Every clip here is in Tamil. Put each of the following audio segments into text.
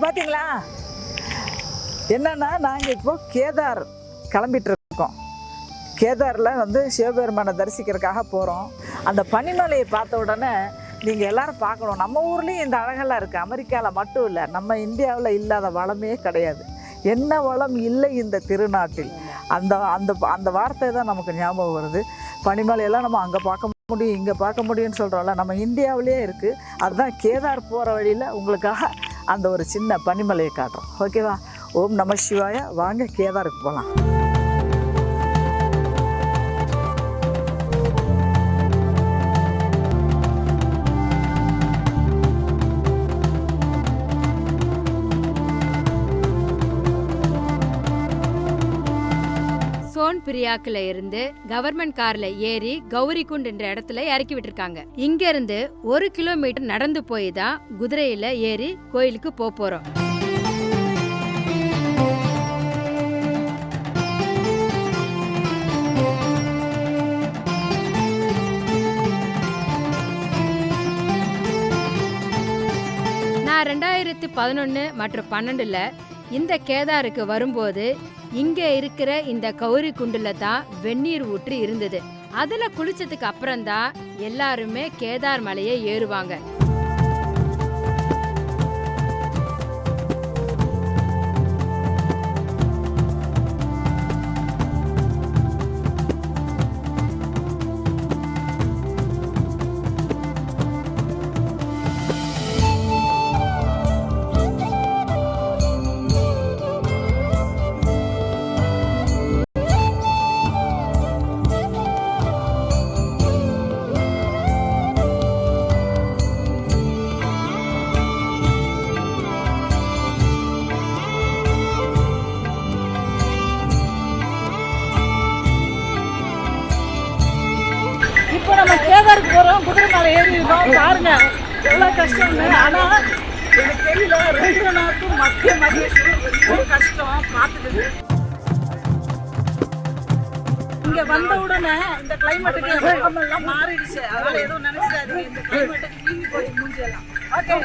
பார்த்தீங்களா என்னன்னா நாங்கள் இப்போ கேதார் கிளம்பிட்டு இருக்கோம். கேதாரில் வந்து சிவபெருமானை தரிசிக்கிறதுக்காக போகிறோம். அந்த பனிமலையை பார்த்த உடனே நீங்கள் எல்லோரும் பார்க்கணும். நம்ம ஊர்லேயும் இந்த அழகெல்லாம் இருக்குது. அமெரிக்காவில் மட்டும் இல்லை, நம்ம இந்தியாவில் இல்லாத வளமே கிடையாது. என்ன வளம் இல்லை இந்த திருநாட்டில். அந்த அந்த அந்த வார்த்தை தான் நமக்கு ஞாபகம் வருது. பனிமலையெல்லாம் நம்ம அங்கே பார்க்க முடியும், இங்கே பார்க்க முடியும்னு சொல்கிறோம்ல, நம்ம இந்தியாவிலே இருக்குது. அதுதான் கேதார் போகிற வழியில் உங்களுக்காக அந்த ஒரு சின்ன பனிமலையை காட்டுறோம். ஓகேவா? ஓம் நம சிவாய. வாங்க கேதாருக்கு போகலாம். சோன் பிரியாக்குல இருந்து கவர்மெண்ட் கார்ல ஏறி கௌரிகுண்ட் என்ற இடத்துல இறக்கி விட்டுருக்காங்க. இங்க இருந்து 1 கிலோமீட்டர் நடந்து போய் தான் குதிரையில ஏறி கோயிலுக்கு போறோம். நான் 2011 மற்றும் 12ல இந்த கேதாருக்கு வரும்போது இங்க இருக்கிற இந்த கௌரி குண்டுல தான் வெந்நீர் ஊற்று இருந்தது. அதுல குளிச்சதுக்கு அப்புறம் தான் எல்லாருமே கேதார் மலையை ஏறுவாங்க. இப்போ நம்ம கேதாருக்கு போகிறோம். குதிரை மேலே ஏறிடுறோம். பாருங்க எவ்வளோ கஷ்டம்னு. ஆனால் எனக்கு தெரியல, ரவீந்திரநாத்தும் மத்திய மகேஸ்வரும் கஷ்டம் பார்த்துட்டு. இங்கே வந்த உடனே இந்த கிளைமேட்டுக்கு எல்லாம் மாறிடுச்சு. அதனால எதுவும் நினைச்சாரு, இந்த கிளைமேட்டுக்கு நீங்கி போய் மூஞ்சிடலாம். ஓகே.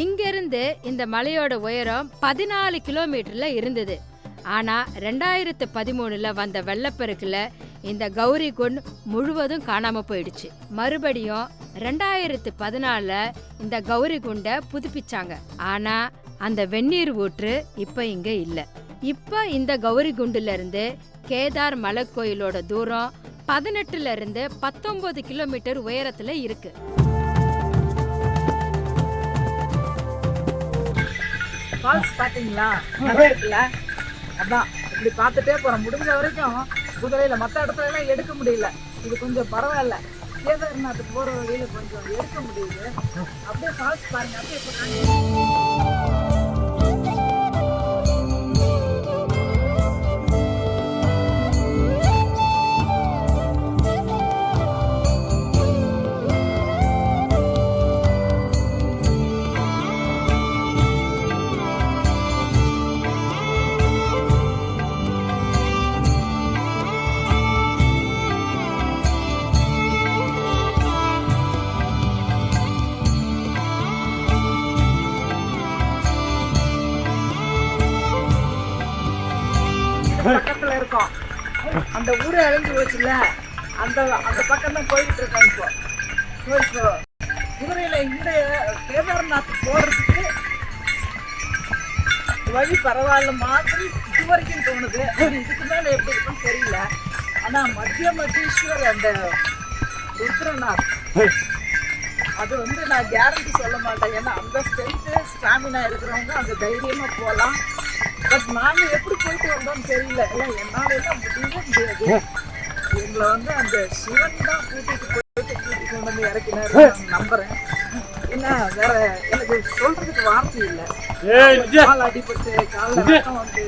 இங்கிருந்து இந்த மலையோட உயரம் 14 கிலோமீட்டர்ல இருந்தது. ஆனா 2013ல வந்த வெள்ளப்பெருக்குல இந்த கௌரி குண்ட் முழுவதும் காணாம போயிடுச்சு. மறுபடியும் 2014ல இந்த கௌரி குண்டை புதுப்பிச்சாங்க. ஆனா அந்த வெந்நீர் ஊற்று இப்ப இங்க இல்ல. இப்ப இந்த கௌரி குண்டுல இருந்து கேதார் மலை கோயிலோட தூரம் 18ல இருந்து 19 கிலோமீட்டர் உயரத்துல இருக்கு. ஃபால்ஸ் பார்த்தீங்களா? இருக்குல்ல, அதான் இப்படி பார்த்துட்டே போகிறோம். முடிஞ்ச வரைக்கும் குதிரையில் மற்ற இடத்துல எல்லாம் எடுக்க முடியல. இது கொஞ்சம் பரவாயில்ல. கேதார்நாத்துக்கு போகிற வழியில் கொஞ்சம் எடுக்க முடியுது. அப்படியே ஃபால்ஸ் பாருங்க. அப்படியே பக்கத்துல இருக்கோம். அந்த ஊரே அழிஞ்சு போச்சுல, அந்த அந்த பக்கம் தான் போயிட்டு இருக்கோம். இப்போ குதிரையில இந்த கேதார்நாத் போறதுக்கு வழி பரவாயில்ல மாதிரி இது வரைக்கும் தோணுது. இதுக்கு மேல எப்படி இருக்குன்னு தெரியல. ஆனா மத்திய மகேஸ்வர் அந்த ருத்ரநாத் அது வந்து நான் கேரண்டி சொல்ல மாட்டேன். ஏன்னா அந்த ஸ்ட்ரென்த்து ஸ்டாமினா இருக்கிறவங்க அந்த தைரியமா போகலாம். பட் நாங்கள் எப்படி போயிட்டு வந்தோம்னு தெரியல. இல்லை என்னால் எல்லாம் முடியவே முடியாது. எங்களை வந்து அந்த சிவன் தான் கூட்டிட்டு கொண்டு வந்து இறக்கினாரு நம்புறேன். ஏன்னா வேற எனக்கு சொல்றதுக்கு வார்த்தை இல்லை. கால் அடிபட்டு காலில் ரத்தம் வந்து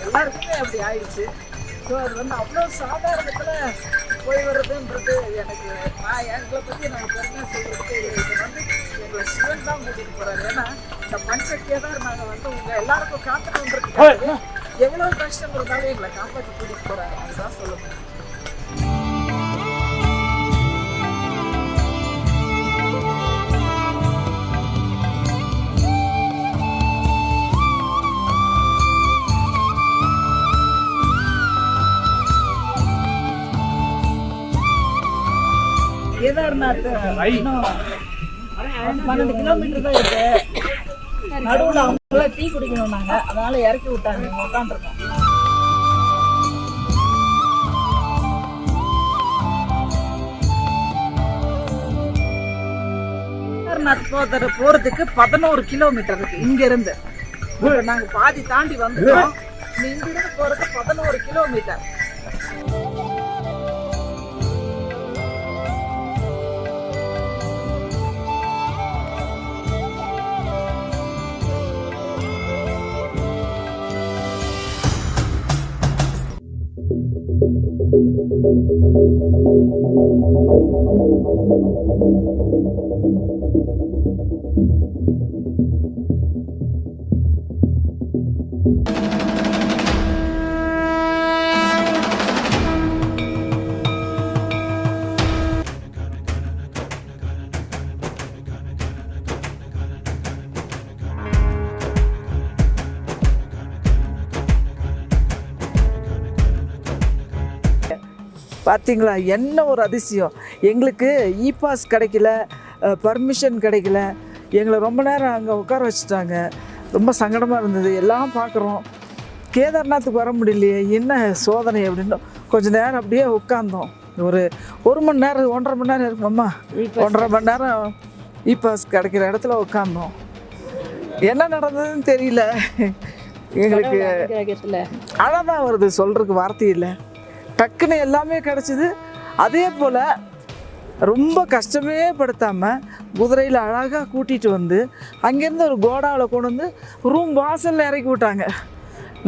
எல்லாருக்குமே அப்படி ஆயிடுச்சு. ஸோ அது வந்து அவ்வளோ சாதாரணத்தில் போய் வர்றதுன்றது எனக்கு எங்களை பற்றி நாங்கள் பெருமையாக சொல்கிறதுக்கு இது வந்து எங்களை சிவன் தான் கூட்டிகிட்டு போகிறாரு. ஏன்னா இந்த பஞ்சகேதார் நாங்கள் வந்து உங்கள் எல்லாருக்கும் காத்துட்டு எவ்வளோ கஷ்டம் இருந்தாலும் எங்களை காப்பாற்றி கூட்டிகிட்டு போகிறாரு. அதுதான் சொல்லுங்கள். கேதார்நாத் இன்னும் 12 கிலோமீட்டர் தான் இருக்கு. நடுவில் அவங்கள டீ குடிக்கணும் நாங்கள், அதனால இறக்கி விட்டாங்க. உட்காந்துருக்கோம். கேதார்நாத் போறதுக்கு 11 கிலோமீட்டர் இருக்கு இங்க இருந்து. நாங்க பாதி தாண்டி வந்துட்டோம். இங்க இருந்து போறது 11 கிலோமீட்டர். பார்த்தீங்களா, என்ன ஒரு அதிசயம். எங்களுக்கு பாஸ் கிடைக்கல, பர்மிஷன் கிடைக்கல. எங்களை ரொம்ப நேரம் அங்கே உட்கார வச்சுட்டாங்க. ரொம்ப சங்கடமாக இருந்தது. எல்லாம் பார்க்குறோம், கேதார்நாத்துக்கு வர முடியலையே, என்ன சோதனை அப்படின்னு கொஞ்சம் நேரம் அப்படியே உட்காந்தோம். ஒரு மணி நேரம் 1.5 மணி நேரம் இருக்குமாம்மா, 1.5 மணி நேரம் பாஸ் கிடைக்கிற இடத்துல உட்காந்தோம். என்ன நடந்ததுன்னு தெரியல. எங்களுக்கு அழகாக வருது, சொல்கிறதுக்கு வார்த்தை இல்லை. டக்குன்னு எல்லாமே கிடச்சிது. அதே போல் ரொம்ப கஷ்டமே படுத்தாமல் குதிரையில் அழகாக கூட்டிகிட்டு வந்து அங்கேருந்து ஒரு கோடாவில் கொண்டு வந்து ரூம் வாசலில் இறக்கி விட்டாங்க.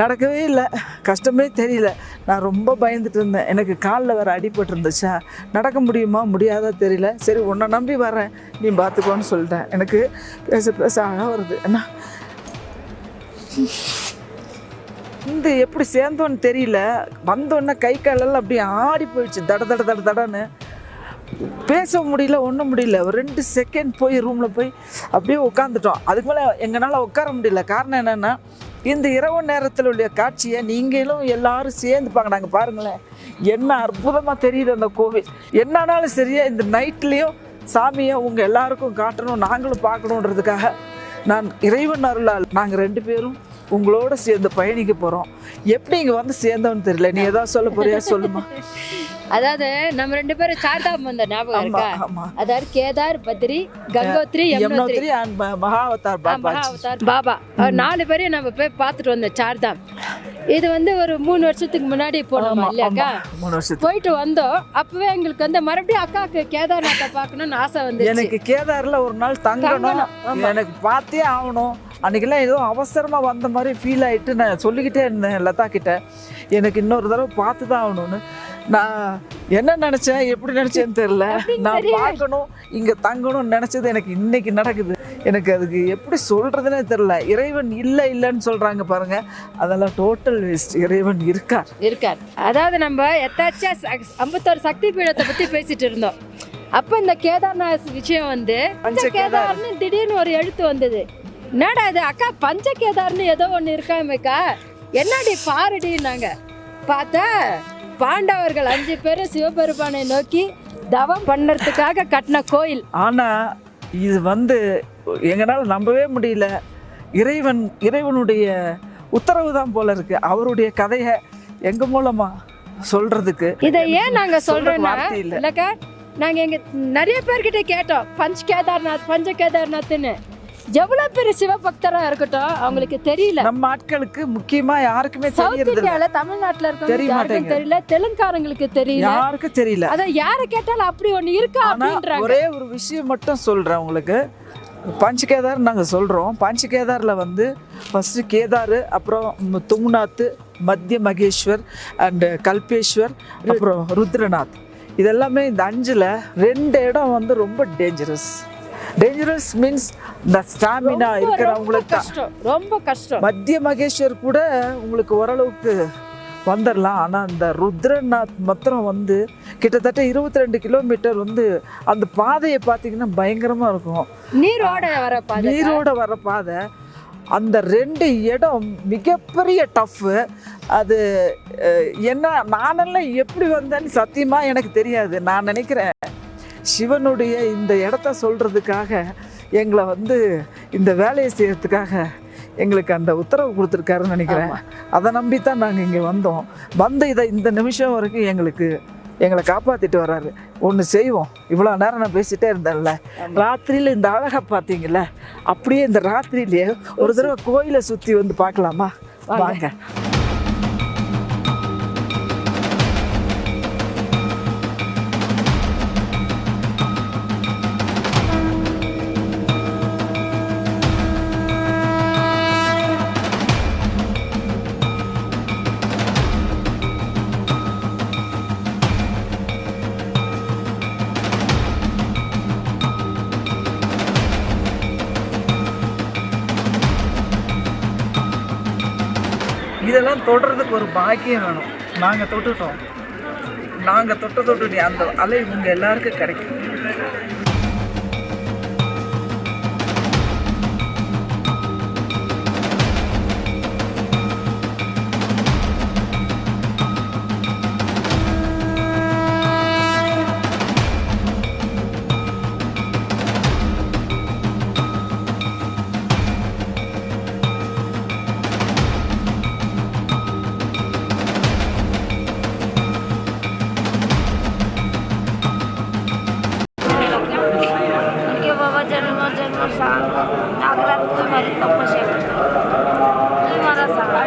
நடக்கவே இல்லை, கஷ்டமே தெரியல. நான் ரொம்ப பயந்துட்டு இருந்தேன். எனக்கு காலில் வேறு அடிபட்டு இருந்துச்சா, நடக்க முடியுமா முடியாதா தெரியல. சரி உன்னை நம்பி வரேன், நீ பார்த்துக்கோன்னு சொல்லிட்டேன். எனக்கு பேச அழகாக வருது. என்ன இந்த எப்படி சேர்ந்தோன்னு தெரியல. வந்தோடனே கை காலெல்லாம் அப்படியே ஆடி போயிடுச்சு. தடன்னு பேச முடியல, ஒன்றும் முடியல. ஒரு 2 செகண்ட் போய் ரூமில் போய் அப்படியே உட்காந்துட்டோம். அதுக்கு மேலே எங்களால் உட்கார முடியல. காரணம் என்னென்னா, இந்த இரவு நேரத்தில் உள்ள காட்சியை நீங்களும் எல்லாரும் சேர்ந்து பார்க்குறாங்க. பாருங்களேன், என்ன அற்புதமாக தெரியுது அந்த கோவில். என்னன்னாலும் சரியா இந்த நைட்லேயும் சாமியை உங்கள் எல்லாருக்கும் காட்டணும், நாங்களும் பார்க்கணுன்றதுக்காக நான் இறைவன் அருளால் நாங்கள் 2 பேரும் உங்களோட சேர்ந்து பயணிக்க போகிறோம். எப்படி இங்கே வந்து சேர்ந்தோன்னு தெரியல. நீ ஏதாவது சொல்ல போறியா, சொல்லுமா. அதாவது நம்ம 2 பேரும் சார்தாம் வந்த ஞாபகம் இருக்கா? அதாவது கேதார், பத்ரி, கங்கோத்ரி, யமுனோத்ரி and மகாவதார் பாபா 4 பேரையும் நம்ம போய் பார்த்துட்டு வந்தோம் சார்தாம். இது வந்து ஒரு 3 வருஷத்துக்கு முன்னாடி போனோம் இல்லையாக்கா? 3 வருஷத்துக்கு போயிட்டு வந்தோம். அப்பவே எங்களுக்கு வந்து மறுபடியும் அக்காவுக்கு கேதார்நாத்தை பார்க்கணும்னு ஆசை வந்து எனக்கு கேதார்ல ஒரு நாள் தங்கணும், எனக்கு பார்த்தே ஆகணும். அன்றைக்கெல்லாம் ஏதோ அவசரமாக வந்த மாதிரி ஃபீல் ஆகிட்டு நான் சொல்லிக்கிட்டே இருந்தேன் லதா கிட்ட, எனக்கு இன்னொரு தடவை பார்த்து தான் ஆகணும்னு. நான் என்ன நினச்சேன், எப்படி நினச்சேன்னு தெரில. நான் பார்க்கணும், இங்கே தங்கணும்னு நினச்சது எனக்கு இன்னைக்கு நடக்குது. எனக்கு அதுக்கு எப்படி சொல்கிறதுனே தெரில. இறைவன் இல்லைன்னு சொல்கிறாங்க பாருங்கள், அதெல்லாம் டோட்டல் வேஸ்ட். இறைவன் இருக்கார். அதாவது நம்ம எத்தாச்சியா 51 சக்தி பீடத்தை பற்றி பேசிட்டு இருந்தோம். அப்போ இந்த கேதார்நாத் விஷயம் வந்து பஞ்சகேதார்னு திடீர்னு ஒரு எழுத்து வந்தது. என்னடா இது அக்கா, பஞ்சகேதார்னு ஏதோ ஒன்று இருக்காமக்கா, என்னடி பாருடின்னாங்க. பார்த்தா பாண்டவர்கள் 5 பேரும் சிவபெருமானை நோக்கி தவம் பண்ணுறதுக்காக கட்டின கோயில். ஆனால் இது வந்து எங்களால் நம்பவே முடியல. இறைவனுடைய உத்தரவு தான் போல இருக்கு. அவருடைய கதையை எங்கள் மூலமாக சொல்கிறதுக்கு இதை ஏன் நாங்கள் சொல்கிறோன்னா இல்லைக்கா, நாங்கள் எங்கள் நிறைய பேர்கிட்ட கேட்டோம் பஞ்ச கேதார்நாத்னு. எவ்வளோ பெரிய சிவபக்தராக இருக்கட்டும், அவங்களுக்கு தெரியல. நம்ம ஆட்களுக்கு முக்கியமா யாருக்குமே சவுத் இந்தியாவில் தமிழ்நாட்டில் இருக்கவங்களுக்கு தெரியல, தெலுங்காரங்களுக்கு தெரியல, யாருக்கும் தெரியல. அதான் யாரை கேட்டாலும் அப்படி ஒன்று இருக்கா அப்படின்றாங்க. ஒரே ஒரு விஷயம் மட்டும் சொல்கிறேன் உங்களுக்கு. பஞ்சகேதார் நாங்கள் சொல்கிறோம். பஞ்சகேதாரில் வந்து ஃபஸ்ட்டு கேதார், அப்புறம் துங்நாத், மத்திய மகேஸ்வர் அண்டு கல்பேஸ்வர், அப்புறம் ருத்ரநாத். இதெல்லாமே இந்த 5ல் 2 இடம் வந்து ரொம்ப டேஞ்சரஸ் மீன்ஸ் இந்த ஸ்டாமினா இருக்கிறவங்களுக்கு தான். கஷ்டம், ரொம்ப கஷ்டம். மத்திய மகேஸ்வர் கூட உங்களுக்கு ஓரளவுக்கு வந்துடலாம். ஆனால் அந்த ருத்ரநாத் மாத்திரம் வந்து கிட்டத்தட்ட 22 கிலோமீட்டர் வந்து அந்த பாதையை பார்த்தீங்கன்னா பயங்கரமாக இருக்கும். நீரோட வர பாதை. அந்த 2 இடம் மிகப்பெரிய டஃப்பு. அது என்ன நானெல்லாம் எப்படி வந்தேன்னு சத்தியமாக எனக்கு தெரியாது. நான் நினைக்கிறேன் சிவனுடைய இந்த இடத்த சொல்கிறதுக்காக எங்களை வந்து இந்த வேலையை செய்யறதுக்காக எங்களுக்கு அந்த உத்தரவு கொடுத்துருக்காருன்னு நினைக்கிறேன். அதை நம்பி தான் நாங்கள் இங்கே வந்தோம். இதை இந்த நிமிஷம் வரைக்கும் எங்களை காப்பாற்றிட்டு வர்றாரு. ஒன்று செய்வோம். இவ்வளோ நேரம் நான் பேசிகிட்டே இருந்தேன்ல, ராத்திரியில் இந்த அழகை பார்த்தீங்கல்ல, அப்படியே இந்த ராத்திரியிலேயே ஒரு தடவை கோயிலை சுற்றி வந்து பார்க்கலாமா? வாங்க. இதெல்லாம் தொடுறதுக்கு ஒரு பாக்கியம் வேணும். நாங்கள் தொட்டுட்டோம். தொட்டு அந்த அலை உங்கள் எல்லாருக்கும் கிடைக்கும். नागरात तुम्हाला तपस्या करतो मला सांगा.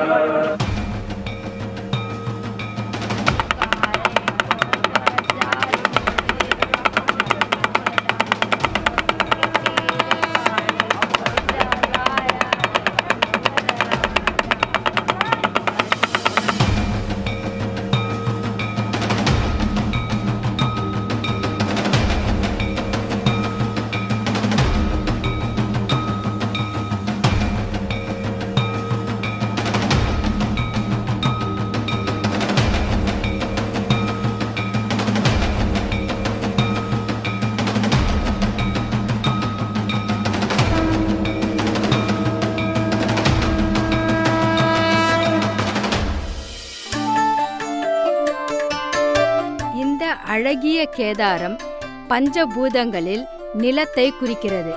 அழகிய கேதாரம் பஞ்சபூதங்களில் நிலத்தை குறிக்கிறது.